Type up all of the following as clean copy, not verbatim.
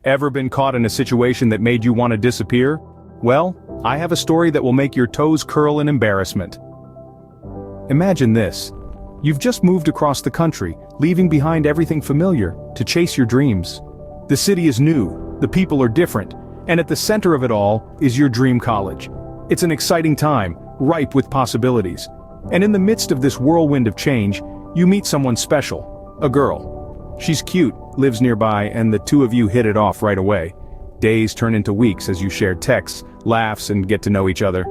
Ever been caught in a situation that made you want to disappear? Well, I have a story that will make your toes curl in embarrassment. Imagine this. You've just moved across the country, leaving behind everything familiar, to chase your dreams. The city is new, the people are different, and at the center of it all is your dream college. It's an exciting time, ripe with possibilities. And in the midst of this whirlwind of change, you meet someone special, a girl. She's cute, lives nearby, and the two of you hit it off right away. Days turn into weeks as you share texts, laughs, and get to know each other.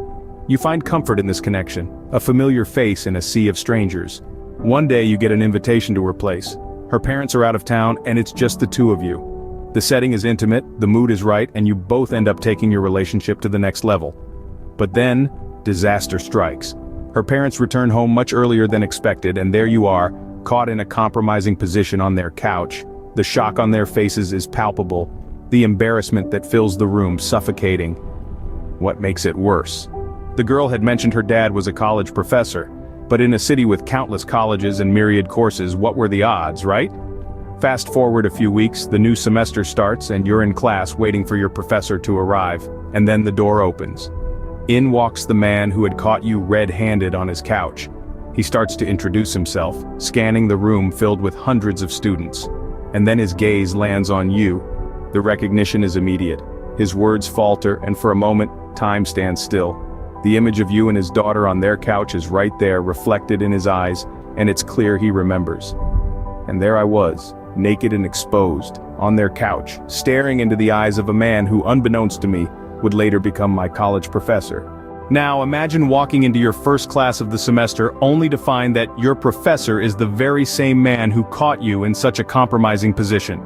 You find comfort in this connection, a familiar face in a sea of strangers. One day you get an invitation to her place. Her parents are out of town, and it's just the two of you. The setting is intimate, the mood is right, and you both end up taking your relationship to the next level. But then, disaster strikes. Her parents return home much earlier than expected, and there you are, caught in a compromising position on their couch. The shock on their faces is palpable, the embarrassment that fills the room suffocating. What makes it worse? The girl had mentioned her dad was a college professor, but in a city with countless colleges and myriad courses, what were the odds, right? Fast forward a few weeks, the new semester starts and you're in class waiting for your professor to arrive, and then the door opens. In walks the man who had caught you red-handed on his couch. He starts to introduce himself, scanning the room filled with hundreds of students. And then his gaze lands on you. The recognition is immediate. His words falter, and for a moment, time stands still. The image of you and his daughter on their couch is right there, reflected in his eyes, and it's clear he remembers. And there I was, naked and exposed, on their couch, staring into the eyes of a man who, unbeknownst to me, would later become my college professor. Now imagine walking into your first class of the semester only to find that your professor is the very same man who caught you in such a compromising position.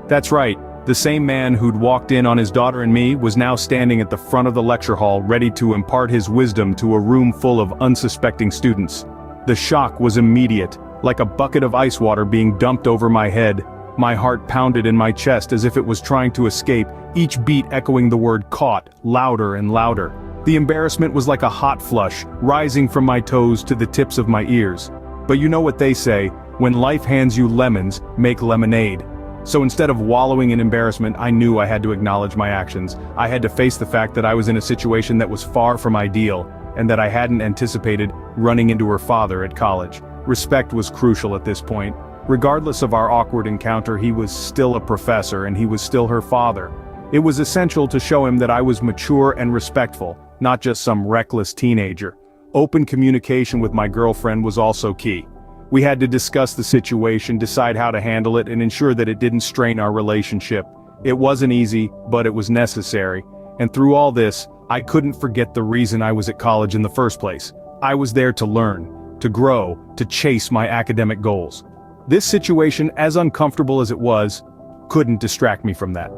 That's right, the same man who'd walked in on his daughter and me was now standing at the front of the lecture hall ready to impart his wisdom to a room full of unsuspecting students. The shock was immediate, like a bucket of ice water being dumped over my head. My heart pounded in my chest as if it was trying to escape, each beat echoing the word caught, louder and louder. The embarrassment was like a hot flush, rising from my toes to the tips of my ears. But you know what they say, when life hands you lemons, make lemonade. So instead of wallowing in embarrassment, I knew I had to acknowledge my actions. I had to face the fact that I was in a situation that was far from ideal, and that I hadn't anticipated running into her father at college. Respect was crucial at this point. Regardless of our awkward encounter, he was still a professor and he was still her father. It was essential to show him that I was mature and respectful, not just some reckless teenager. Open communication with my girlfriend was also key. We had to discuss the situation, decide how to handle it, and ensure that it didn't strain our relationship. It wasn't easy, but it was necessary. And through all this, I couldn't forget the reason I was at college in the first place. I was there to learn, to grow, to chase my academic goals. This situation, as uncomfortable as it was, couldn't distract me from that.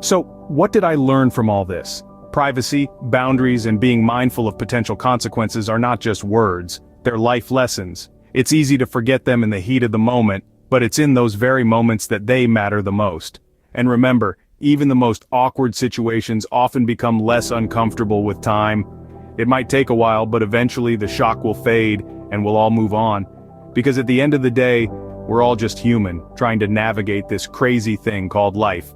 So, what did I learn from all this? Privacy, boundaries, and being mindful of potential consequences are not just words, they're life lessons. It's easy to forget them in the heat of the moment, but it's in those very moments that they matter the most. And remember, even the most awkward situations often become less uncomfortable with time. It might take a while, but eventually the shock will fade, and we'll all move on. Because at the end of the day, we're all just human, trying to navigate this crazy thing called life.